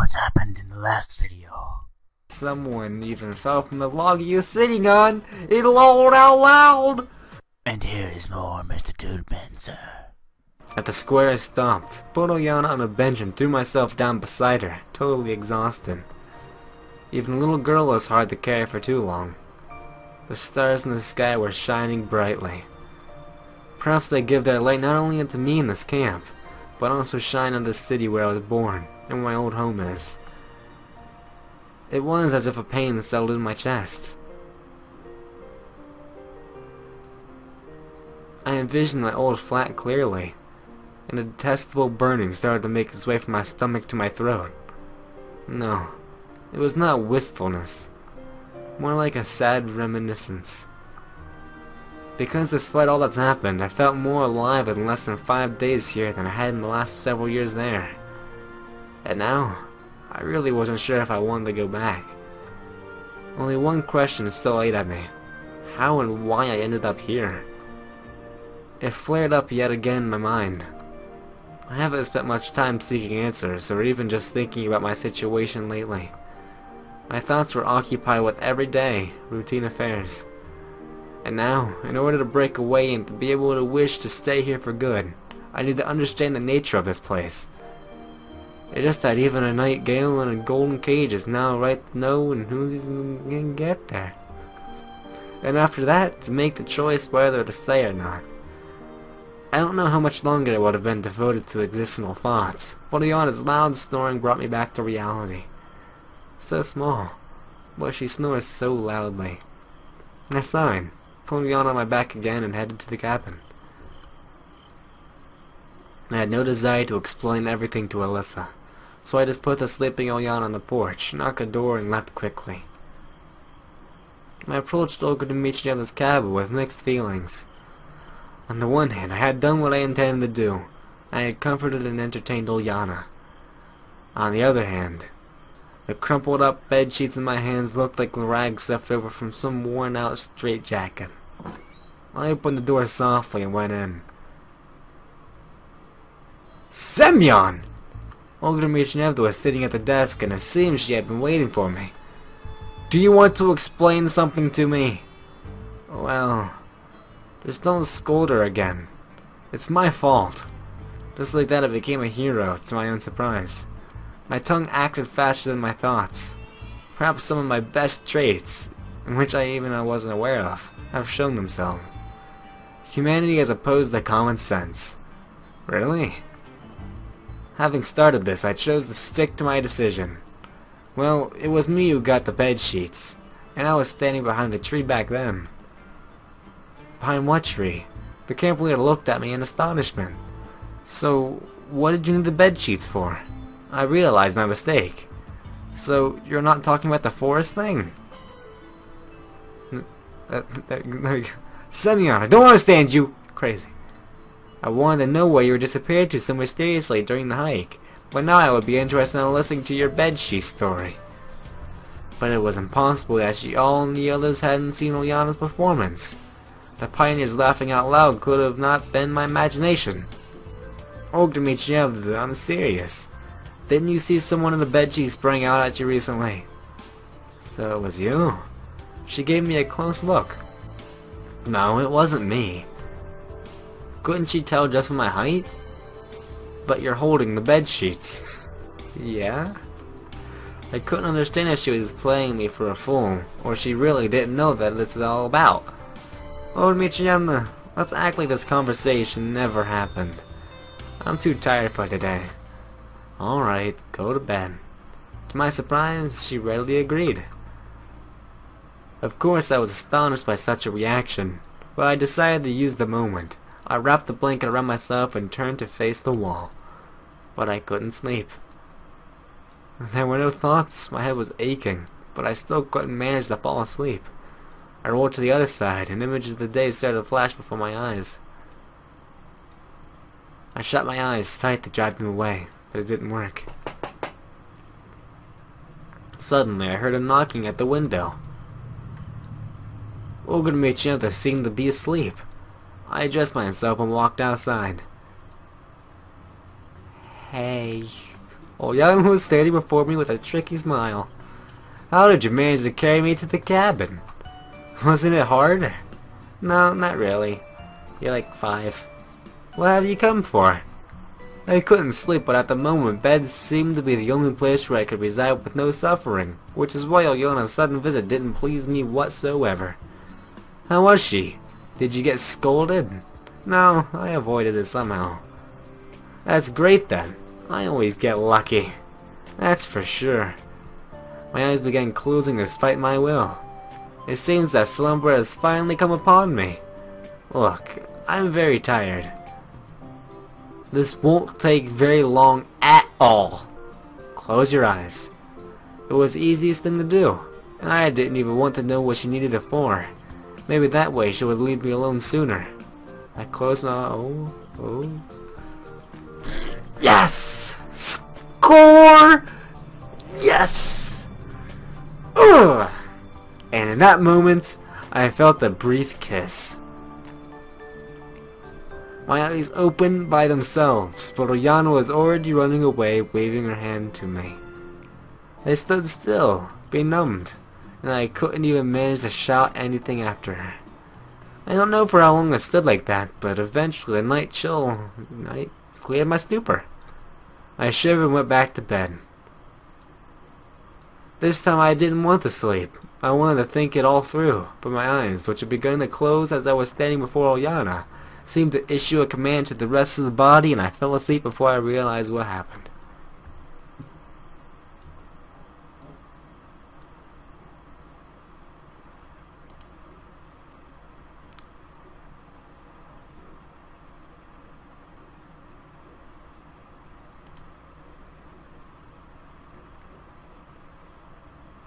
what's happened in the last video. Someone even fell from the log he was sitting on. It rolled out loud. And here is more MrDudeManSir. At the square I stopped, put Oyana on a bench and threw myself down beside her, totally exhausted. Even a little girl was hard to carry for too long. The stars in the sky were shining brightly. Perhaps they give their light not only into me in this camp, but also shine on the city where I was born and where my old home is. It was as if a pain settled in my chest. I envisioned my old flat clearly, and a detestable burning started to make its way from my stomach to my throat. No, it was not wistfulness, more like a sad reminiscence. Because despite all that's happened, I felt more alive in less than 5 days here than I had in the last several years there. And now, I really wasn't sure if I wanted to go back. Only one question still ate at me: how and why I ended up here. It flared up yet again in my mind. I haven't spent much time seeking answers, or even just thinking about my situation lately. My thoughts were occupied with everyday, routine affairs. And now, in order to break away and to be able to wish to stay here for good, I need to understand the nature of this place. It's just that even a nightingale in a golden cage is now right to know and who's gonna get there. And after that, to make the choice whether to stay or not. I don't know how much longer it would have been devoted to existential thoughts, but Oyana's loud snoring brought me back to reality. So small, but she snores so loudly. I sighed, put Oyana on my back again and headed to the cabin. I had no desire to explain everything to Alyssa, so I just put the sleeping Oyana on the porch, knocked the door, and left quickly. I approached Olga Dmitrievna's cabin with mixed feelings. On the one hand, I had done what I intended to do. I had comforted and entertained Oyana. On the other hand, the crumpled up bed sheets in my hands looked like rags left over from some worn out straitjacket. I opened the door softly and went in. Semyon! Olga Dmitrievna was sitting at the desk, and it seemed she had been waiting for me. Do you want to explain something to me? Well, just don't scold her again. It's my fault. Just like that I became a hero, to my own surprise. My tongue acted faster than my thoughts. Perhaps some of my best traits, in which I wasn't aware of, have shown themselves. Humanity as opposed to common sense. Really? Having started this, I chose to stick to my decision. Well, it was me who got the bed sheets, and I was standing behind the tree back then. Behind what tree? The camp leader looked at me in astonishment. So, what did you need the bed sheets for? I realized my mistake. So, you're not talking about the forest thing? Semyon, I don't understand you! Crazy. I wanted to know where you disappeared to so mysteriously during the hike, but now I would be interested in listening to your bedsheet story. But it was impossible that she and the others hadn't seen Oyana's performance. The pioneers laughing out loud could have not been my imagination. Olga Dmitrievna, I'm serious. Didn't you see someone in the bedsheet spraying out at you recently? So it was you? She gave me a close look. No, it wasn't me. Couldn't she tell just from my height? But you're holding the bed sheets. Yeah? I couldn't understand if she was playing me for a fool, or she really didn't know that this is all about. Oh, Dmitrievna, let's act like this conversation never happened. I'm too tired for today. Alright, go to bed. To my surprise, she readily agreed. Of course, I was astonished by such a reaction, but I decided to use the moment. I wrapped the blanket around myself and turned to face the wall. But I couldn't sleep. There were no thoughts, my head was aching, but I still couldn't manage to fall asleep. I rolled to the other side, and images of the day started to flash before my eyes. I shut my eyes tight to drive them away, but it didn't work. Suddenly, I heard a knocking at the window. Olga Dmitrievna seemed to be asleep. I dressed myself and walked outside. Hey, Olyana was standing before me with a tricky smile. How did you manage to carry me to the cabin? Wasn't it hard? No, not really. You're like 5. What have you come for? I couldn't sleep, but at the moment bed seemed to be the only place where I could reside with no suffering, which is why Olyana's sudden visit didn't please me whatsoever. How was she? Did you get scolded? No, I avoided it somehow. That's great then. I always get lucky. That's for sure. My eyes began closing despite my will. It seems that slumber has finally come upon me. Look, I'm very tired. This won't take very long at all. Close your eyes. It was the easiest thing to do, and I didn't even want to know what she needed it for. Maybe that way she would leave me alone sooner. I closed my... Oh. Yes! Score! Yes! Ugh! And in that moment, I felt a brief kiss. My eyes opened by themselves, but Olyana was already running away, waving her hand to me. I stood still, benumbed, and I couldn't even manage to shout anything after her. I don't know for how long I stood like that, but eventually the night chill cleared my stupor. I shivered and went back to bed. This time I didn't want to sleep. I wanted to think it all through, but my eyes, which had begun to close as I was standing before Olyana, seemed to issue a command to the rest of the body, and I fell asleep before I realized what happened.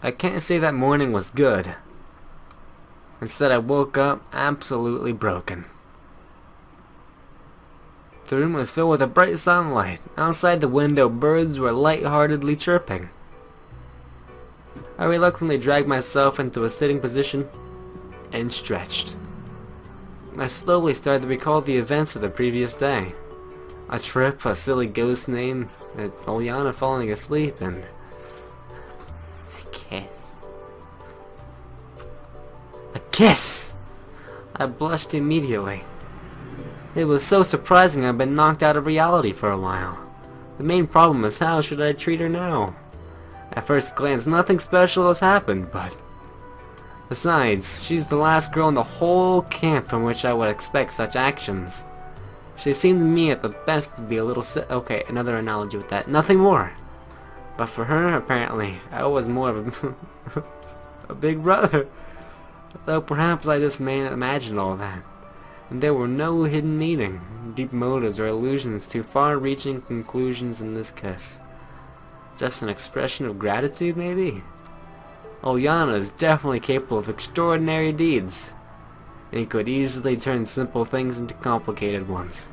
I can't say that morning was good. Instead, I woke up absolutely broken. The room was filled with a bright sunlight. Outside the window, birds were light-heartedly chirping. I reluctantly dragged myself into a sitting position and stretched. I slowly started to recall the events of the previous day. A trip, a silly ghost name, Olyana falling asleep, and a kiss. A kiss! I blushed immediately. It was so surprising I'd been knocked out of reality for a while. The main problem is how should I treat her now? At first glance, nothing special has happened, but... Besides, she's the last girl in the whole camp from which I would expect such actions. She seemed to me at the best to be a little okay, another analogy with that. Nothing more. But for her, apparently, I was more of a, a big brother. Though perhaps I just imagined all that. And there were no hidden meaning, deep motives, or allusions to far-reaching conclusions in this kiss. Just an expression of gratitude, maybe? Olyana is definitely capable of extraordinary deeds, and could easily turn simple things into complicated ones.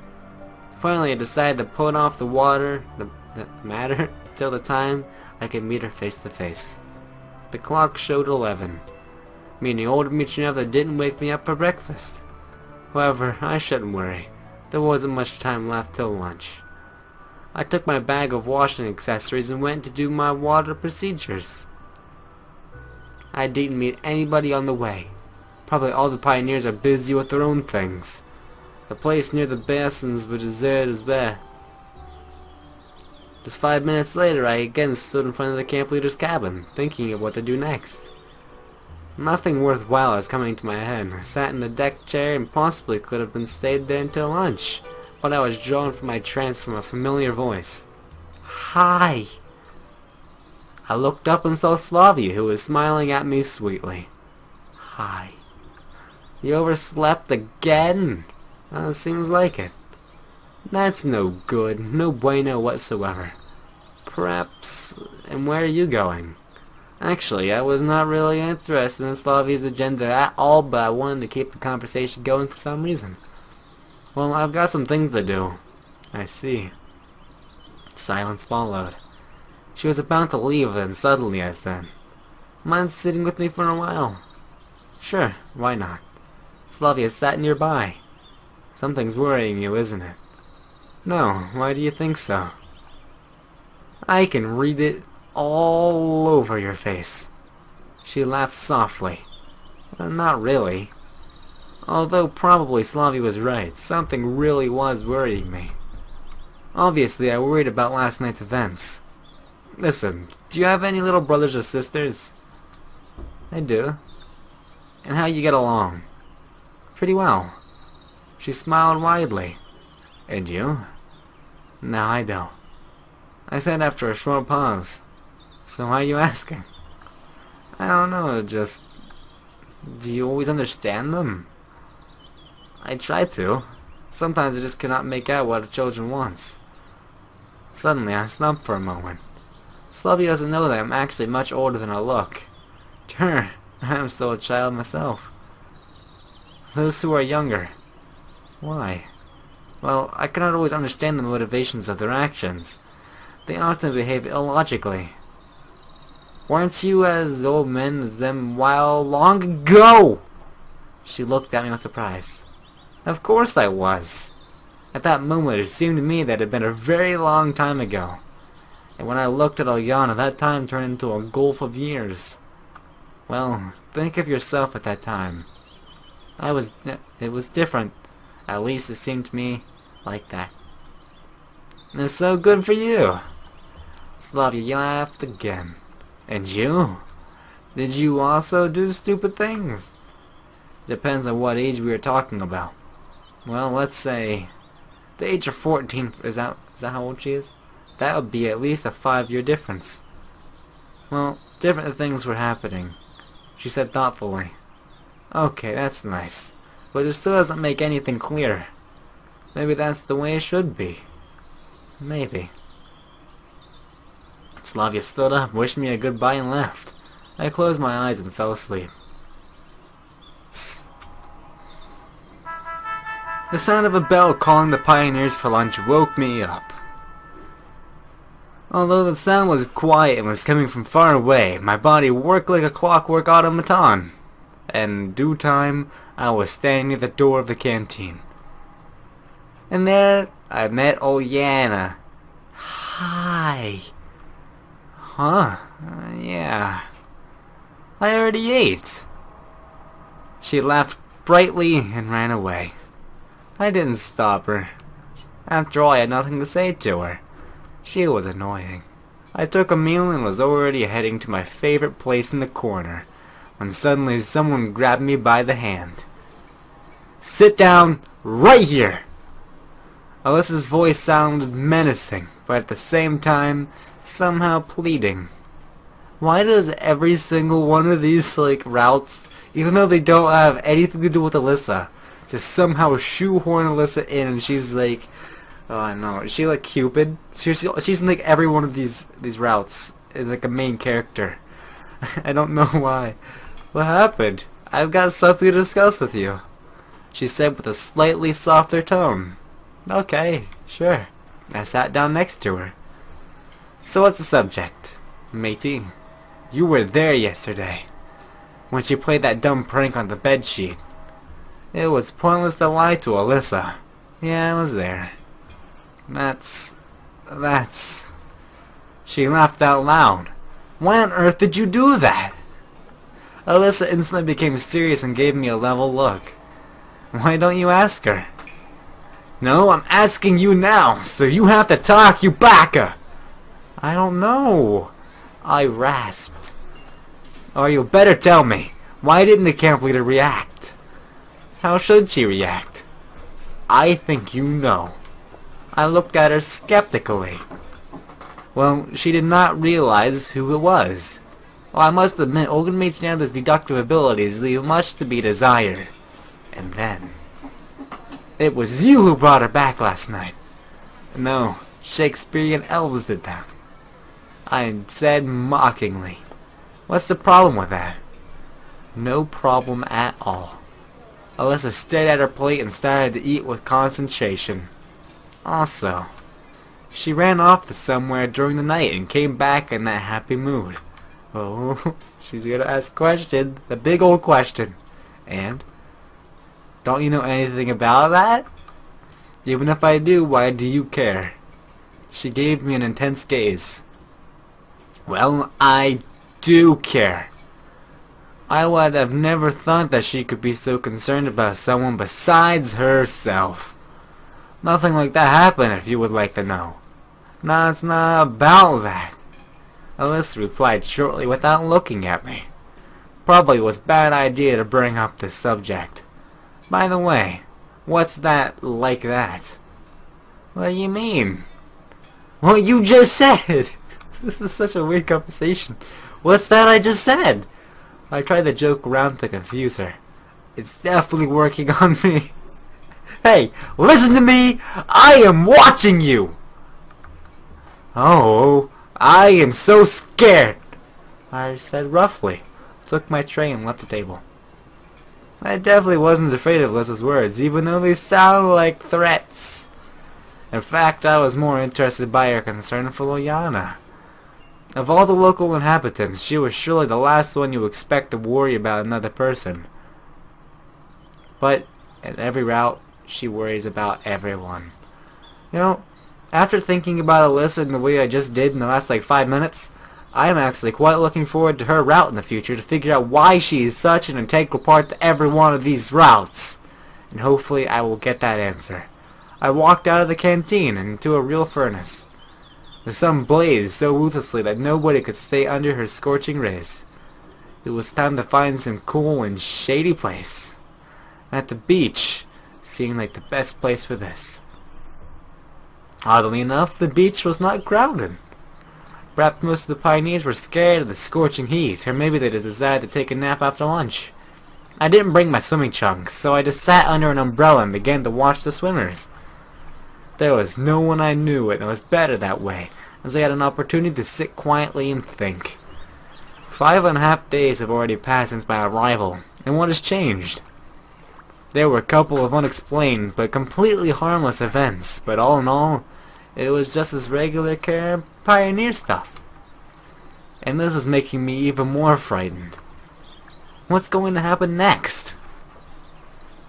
Finally, I decided to put off the matter till the time I could meet her face to face. The clock showed 11, meaning old Dmitri didn't wake me up for breakfast. However, I shouldn't worry. There wasn't much time left till lunch. I took my bag of washing accessories and went to do my water procedures. I didn't meet anybody on the way. Probably all the pioneers are busy with their own things. The place near the basins was deserted as well. Just 5 minutes later, I again stood in front of the camp leader's cabin, thinking of what to do next. Nothing worthwhile is coming to my head. I sat in the deck chair and possibly could have been stayed there until lunch, but I was drawn from my trance from a familiar voice. Hi! I looked up and saw Slavia, who was smiling at me sweetly. Hi. You overslept again? Seems like it. That's no good. No bueno whatsoever. Perhaps... And where are you going? Actually, I was not really interested in Slavia's agenda at all, but I wanted to keep the conversation going for some reason. Well, I've got some things to do. I see. Silence followed. She was about to leave, then suddenly I said, Mind sitting with me for a while? Sure, why not? Slavia sat nearby. Something's worrying you, isn't it? No, why do you think so? I can read it all over your face. She laughed softly. Not really. Although probably Slavy was right. Something really was worrying me. Obviously, I worried about last night's events. Listen, do you have any little brothers or sisters? I do. And how you get along? Pretty well. She smiled widely. And you? No, I don't. I said after a short pause. So why are you asking? I don't know, just... Do you always understand them? I try to. Sometimes I just cannot make out what a children wants. Suddenly I stopped for a moment. Slavy doesn't know that I'm actually much older than I look. Sure, I'm still a child myself. Those who are younger. Why? Well, I cannot always understand the motivations of their actions. They often behave illogically. Weren't you as old men as them while long ago? She looked at me with surprise. Of course I was. At that moment it seemed to me that it had been a very long time ago. And when I looked at Alyana, that time turned into a gulf of years. Well, think of yourself at that time. It was different. At least it seemed to me like that. It was so good for you. Slavia laughed again. And you? Did you also do stupid things? Depends on what age we are talking about. Well, let's say the age of 14. Is that how old she is? That would be at least a 5-year difference. Well, different things were happening, she said thoughtfully. Okay, that's nice. But it still doesn't make anything clear. Maybe that's the way it should be. Maybe. Slavia stood up, wished me a goodbye, and left. I closed my eyes and fell asleep. The sound of a bell calling the pioneers for lunch woke me up. Although the sound was quiet and was coming from far away, my body worked like a clockwork automaton. And in due time, I was standing at the door of the canteen. And there, I met Alyana. Hi. Huh? Yeah. I already ate. She laughed brightly and ran away. I didn't stop her. After all, I had nothing to say to her. She was annoying. I took a meal and was already heading to my favorite place in the corner, when suddenly someone grabbed me by the hand. Sit down right here! Alyssa's voice sounded menacing, but at the same time, somehow pleading. Why does every single one of these, routes, even though they don't have anything to do with Alyssa, just somehow shoehorn Alyssa in, and she's like, oh, I know, is she like Cupid? She's in like every one of these routes, is like a main character. I don't know why. What happened? I've got something to discuss with you, she said with a slightly softer tone. Okay, sure. I sat down next to her. So what's the subject? Matey, you were there yesterday, when she played that dumb prank on the bedsheet. It was pointless to lie to Alyssa. Yeah, I was there. That's... She laughed out loud. Why on earth did you do that? Alyssa instantly became serious and gave me a level look. Why don't you ask her? No, I'm asking you now, so you have to talk, you baka! I don't know. I rasped. Or you better tell me, why didn't the camp leader react? How should she react? I think you know. I looked at her skeptically. Well, she did not realize who it was. Well, I must admit, Olga Matriana's deductive abilities leave much to be desired. And then... it was you who brought her back last night. No, Shakespearean elves did that. I said mockingly. What's the problem with that? No problem at all. Alyssa stared at her plate and started to eat with concentration. Also, she ran off to somewhere during the night and came back in that happy mood. Oh, she's gonna ask a question, the big old question. And? Don't you know anything about that? Even if I do, why do you care? She gave me an intense gaze. Well, I do care. I would have never thought that she could be so concerned about someone besides herself. Nothing like that happened, if you would like to know. No, it's not about that. Alyssa replied shortly without looking at me. Probably was a bad idea to bring up this subject. By the way, what's that like that? What do you mean? What you just said! This is such a weird conversation. What's that I just said? I tried to joke around to confuse her. It's definitely working on me. Hey, listen to me! I am watching you! Oh, I am so scared! I said roughly, took my tray and left the table. I definitely wasn't afraid of Liz's words, even though they sound like threats. In fact, I was more interested by her concern for Liliana. Of all the local inhabitants, she was surely the last one you expect to worry about another person. But, at every route, she worries about everyone. You know, after thinking about Alyssa in the way I just did in the last like 5 minutes, I am actually quite looking forward to her route in the future to figure out why she is such an integral part to every one of these routes. And hopefully I will get that answer. I walked out of the canteen and into a real furnace. The sun blazed so ruthlessly that nobody could stay under her scorching rays. It was time to find some cool and shady place. At the beach seemed like the best place for this. Oddly enough, the beach was not crowded. Perhaps most of the pioneers were scared of the scorching heat, or maybe they just decided to take a nap after lunch. I didn't bring my swimming trunks, so I just sat under an umbrella and began to watch the swimmers. There was no one I knew, and it was better that way, as I had an opportunity to sit quietly and think. 5.5 days have already passed since my arrival, and what has changed? There were a couple of unexplained, but completely harmless events, but all in all, it was just as regular pioneer stuff. And this is making me even more frightened. What's going to happen next?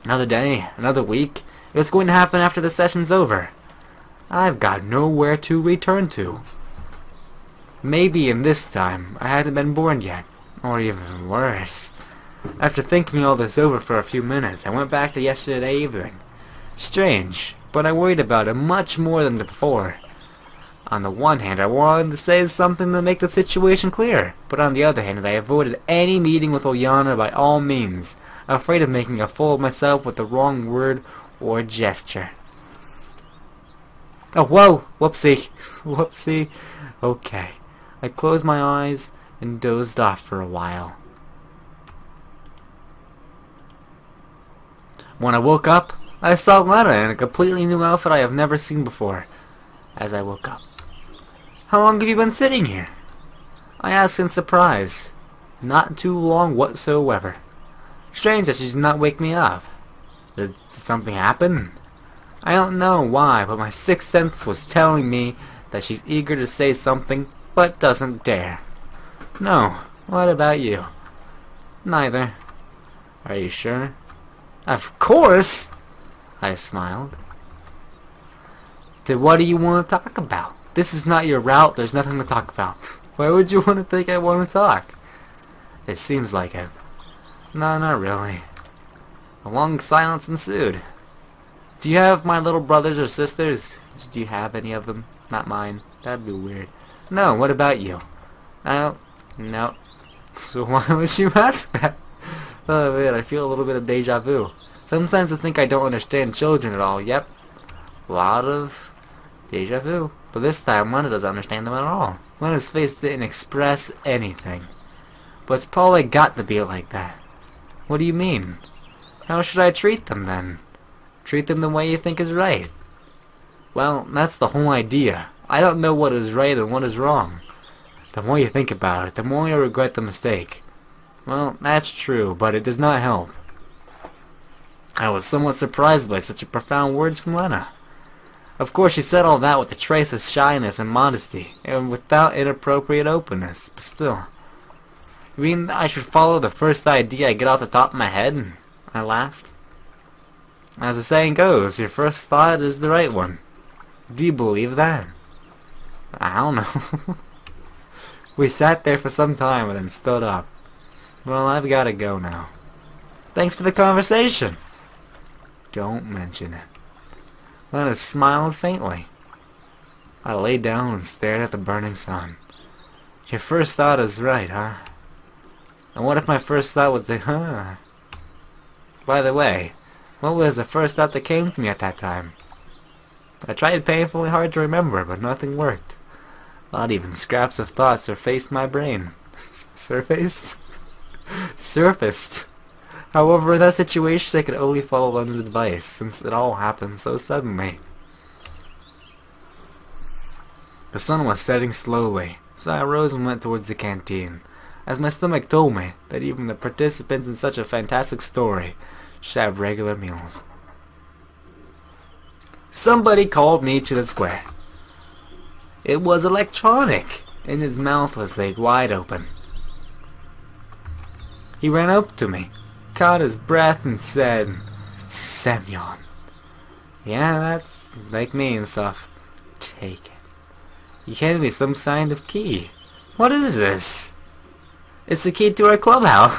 Another day, another week. What's going to happen after the session's over? I've got nowhere to return to. Maybe in this time, I hadn't been born yet. Or even worse. After thinking all this over for a few minutes, I went back to yesterday evening. Strange, but I worried about it much more than before. On the one hand, I wanted to say something to make the situation clear, but on the other hand, I avoided any meeting with Liliana by all means, afraid of making a fool of myself with the wrong word or gesture. Oh, whoa! Whoopsie! Whoopsie! Okay. I closed my eyes and dozed off for a while. When I woke up, I saw Lena in a completely new outfit I have never seen before. As I woke up. How long have you been sitting here? I asked in surprise. Not too long whatsoever. Strange that she did not wake me up. Did something happen? I don't know why, but my sixth sense was telling me that she's eager to say something, but doesn't dare. No. What about you? Neither. Are you sure? Of course! I smiled. Then what do you want to talk about? This is not your route, there's nothing to talk about. Why would you want to think I want to talk? It seems like it. No, not really. A long silence ensued. Do you have my little brothers or sisters? Do you have any of them? Not mine. That'd be weird. No, what about you? No. So why would you ask that? Oh man, I feel a little bit of deja vu. Sometimes I think I don't understand children at all. Yep. A lot of deja vu. But this time, Lena doesn't understand them at all. Lena's face didn't express anything. But it's probably got to be like that. What do you mean? How should I treat them then? Treat them the way you think is right. Well, that's the whole idea. I don't know what is right and what is wrong. The more you think about it, the more you regret the mistake. Well, that's true, but it does not help. I was somewhat surprised by such profound words from Lena. Of course, she said all that with a trace of shyness and modesty, and without inappropriate openness, but still. You mean I should follow the first idea I get off the top of my head? I laughed. As the saying goes, your first thought is the right one. Do you believe that? I don't know. We sat there for some time and then stood up. Well, I've gotta go now. Thanks for the conversation. Don't mention it. Lena smiled faintly. I lay down and stared at the burning sun. Your first thought is right, huh? And what if my first thought was the By the way, what was the first thought that came to me at that time? I tried painfully hard to remember, but nothing worked. Not even scraps of thought surfaced my brain. Surfaced? Surfaced. However, in that situation I could only follow Lena's advice, since it all happened so suddenly. The sun was setting slowly, so I rose and went towards the canteen, as my stomach told me that even the participants in such a fantastic story should have regular meals. Somebody called me to the square. It was electronic, and his mouth was laid wide open. He ran up to me, caught his breath, and said, "Semyon." Yeah, that's like me and stuff. Take it. He handed me some kind of key. What is this? It's the key to our clubhouse.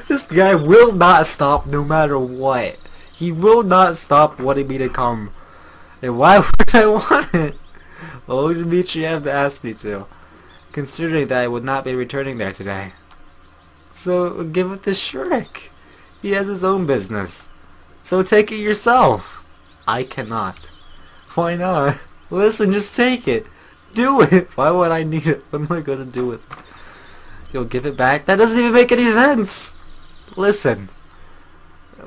This guy will not stop no matter what. He will not stop wanting me to come. And why would I want it? Oh, Dimitri, you have to ask me to. Considering that I would not be returning there today. So, give it to Shrek. He has his own business. So take it yourself. I cannot. Why not? Listen, just take it. Do it. Why would I need it? What am I gonna do with it? You'll give it back? That doesn't even make any sense. Listen.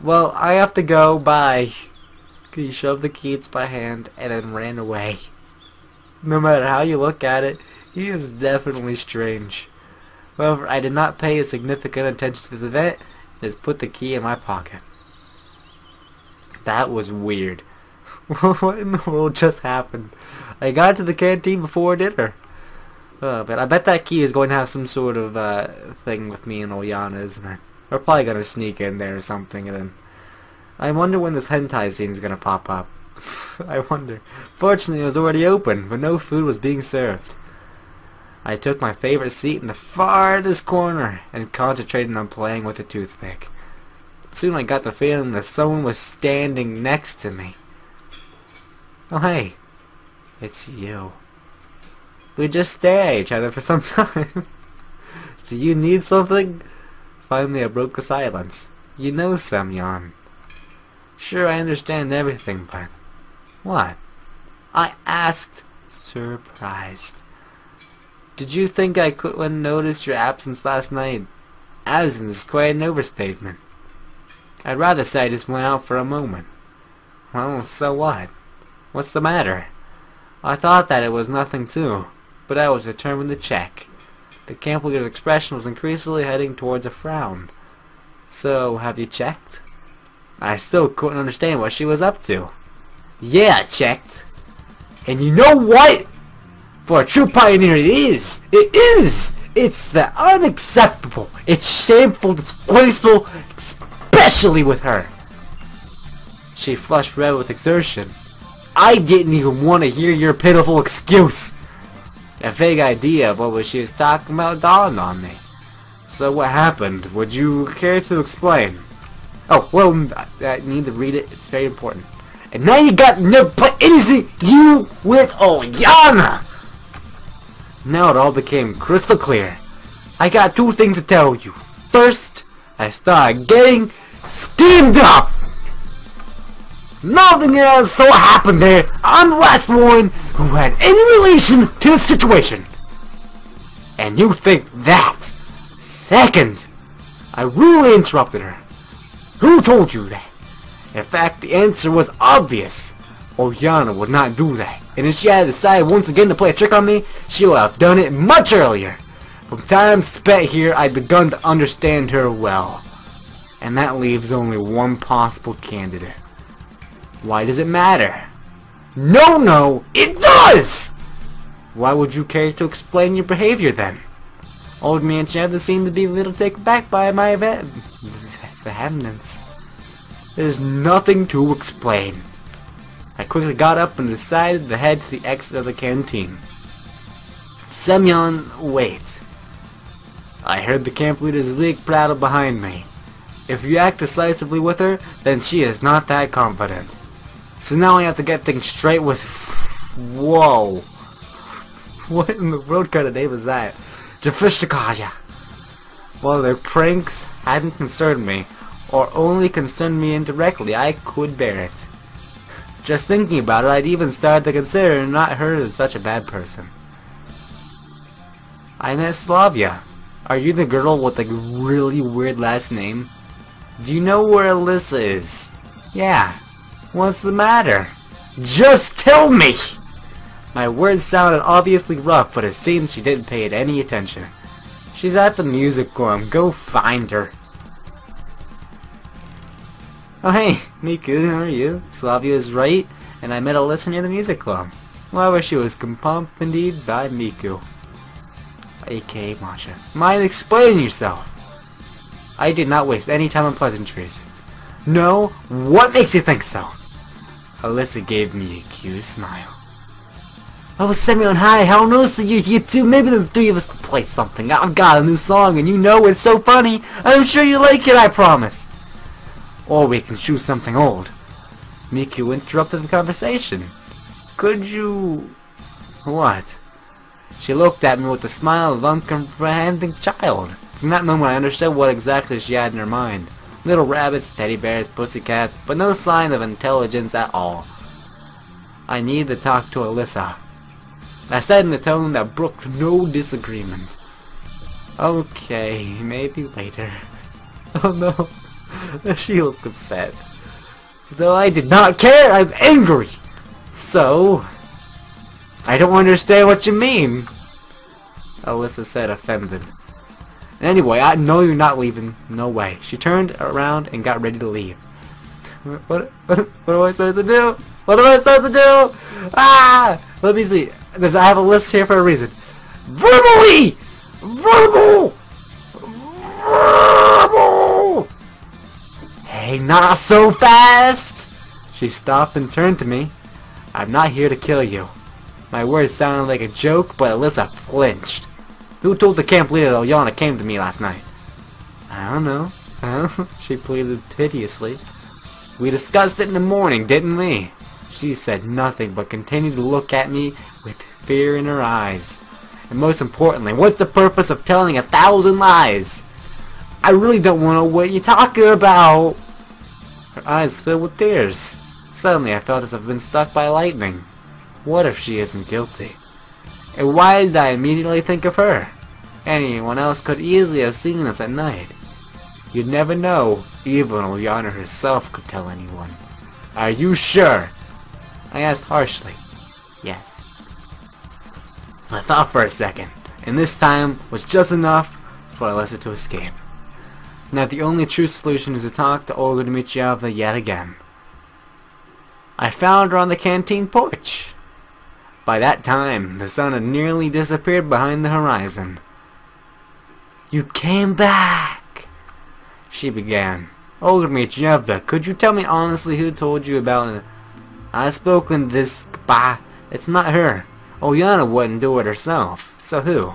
Well, I have to go. Bye. He shoved the key into my hand and then ran away. No matter how you look at it, he is definitely strange. However, I did not pay significant attention to this event and just put the key in my pocket. That was weird. What in the world just happened? I got to the canteen before dinner. But I bet that key is going to have some sort of thing with me and Olyana, isn't it? We're probably going to sneak in there or something, and then I wonder when this hentai scene is going to pop up. I wonder. Fortunately, it was already open, but no food was being served. I took my favorite seat in the farthest corner and concentrated on playing with a toothpick. Soon I got the feeling that someone was standing next to me. Oh hey, it's you. We just stare at each other for some time. Do you need something? Finally I broke the silence. You know, Semyon. Sure, I understand everything, but... What? I asked, surprised. Did you think I couldn't notice your absence last night? Absence is quite an overstatement. I'd rather say I just went out for a moment. Well, so what? What's the matter? I thought that it was nothing too, but I was determined to check. The camp leader's expression was increasingly heading towards a frown. So, have you checked? I still couldn't understand what she was up to. Yeah, I checked. And you know what? For a true pioneer it is! It is! It's the unacceptable! It's shameful, disgraceful, especially with her! She flushed red with exertion. I didn't even want to hear your pitiful excuse! A vague idea of what she was talking about dawned on me. So what happened? Would you care to explain? Oh, well, I need to read it. It's very important. And now you got no but anything you with Olyana! Now it all became crystal clear. I got two things to tell you. First, I started getting steamed up! Nothing else so happened there. I'm the last one who had any relation to the situation. And you think that? Second, I rudely interrupted her. Who told you that? In fact, the answer was obvious. Olyana would not do that. And if she had decided once again to play a trick on me, she would have done it much earlier. From time spent here, I'd begun to understand her well. And that leaves only one possible candidate. Why does it matter? No, it does! Why would you care to explain your behavior then? Old man Chandler seemed to be a little taken back by my vehemence. There's nothing to explain. I quickly got up and decided to head to the exit of the canteen. Semyon, wait. I heard the camp leader's wig prattle behind me. If you act decisively with her, then she is not that confident. So now I have to get things straight with... Whoa. What in the world kind of name is that? Jafishtakaya. While their pranks hadn't concerned me, or only concerned me indirectly, I could bear it. Just thinking about it, I'd even started to consider not her as such a bad person. I met Slavia. Are you the girl with the really weird last name? Do you know where Alyssa is? Yeah. What's the matter? Just tell me! My words sounded obviously rough, but it seems she didn't pay it any attention. She's at the music club. Go find her. Oh hey, Miku, how are you? Slavia is right, and I met Alyssa near the music club. However, she was accompanied by Miku, aka Masha. Mind explaining yourself? I did not waste any time on pleasantries. No? What makes you think so? Alyssa gave me a cute smile. Oh, Semyon, hi, how nice that you're here too. Maybe the three of us could play something. I've got a new song and you know it's so funny. I'm sure you like it, I promise. Or we can choose something old. Miku interrupted the conversation. Could you... What? She looked at me with a smile of uncomprehending child. From that moment I understood what exactly she had in her mind. Little rabbits, teddy bears, pussycats, but no sign of intelligence at all. I need to talk to Alyssa. I said in a tone that brooked no disagreement. Okay, maybe later. Oh no, she looked upset. Though I did not care, I'm angry! So... I don't understand what you mean! Alyssa said, offended. Anyway, I know you're not leaving. No way. She turned around and got ready to leave. What am I supposed to do? What am I supposed to do? Ah! Let me see. I have a list here for a reason. Verbally! Verbal! Verbal! Hey, not so fast! She stopped and turned to me. I'm not here to kill you. My words sounded like a joke, but Alyssa flinched. Who told the camp leader that Olyana came to me last night? I don't know. She pleaded piteously. We discussed it in the morning, didn't we? She said nothing but continued to look at me with fear in her eyes. And most importantly, what's the purpose of telling 1,000 lies? I really don't want to know what you're talking about. Her eyes filled with tears. Suddenly I felt as if I'd been struck by lightning. What if she isn't guilty? And why did I immediately think of her? Anyone else could easily have seen us at night. You'd never know. Even Olyana herself could tell anyone. Are you sure? I asked harshly. Yes. I thought for a second, and this time was just enough for Alyssa to escape. Now the only true solution is to talk to Olga Dmitrievna yet again. I found her on the canteen porch. By that time, the sun had nearly disappeared behind the horizon. You came back, she began. Olga Dmitrievna, could you tell me honestly who told you about it? I've spoken this... Bah, it's not her. Olyana wouldn't do it herself. So who?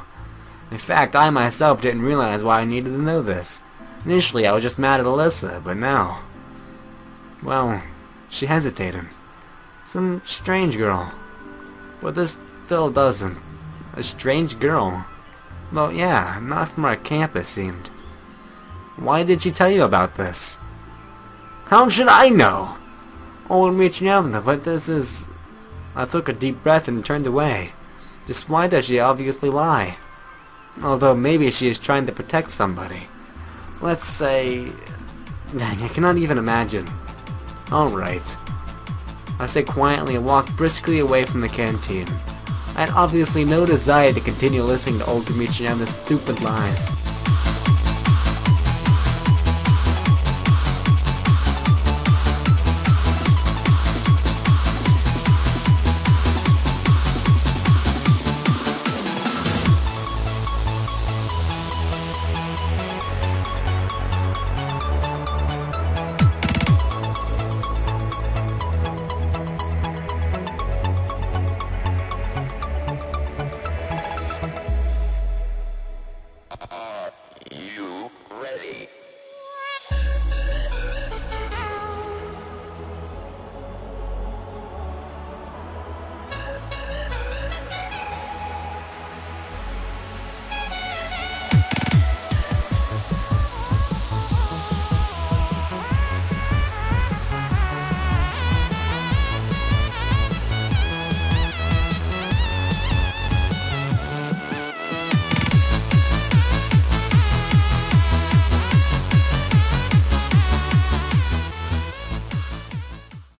In fact, I myself didn't realize why I needed to know this. Initially, I was just mad at Alyssa, but now... Well, she hesitated. Some strange girl. But this still doesn't. A strange girl? Well, yeah, not from our camp, it seemed. Why did she tell you about this? How should I know? Oh, Dmitrievna, but this is... I took a deep breath and turned away. Just why does she obviously lie? Although maybe she is trying to protect somebody. Let's say... Dang, I cannot even imagine. Alright. I said quietly and walked briskly away from the canteen. I had obviously no desire to continue listening to old Dmitrievna's stupid lies.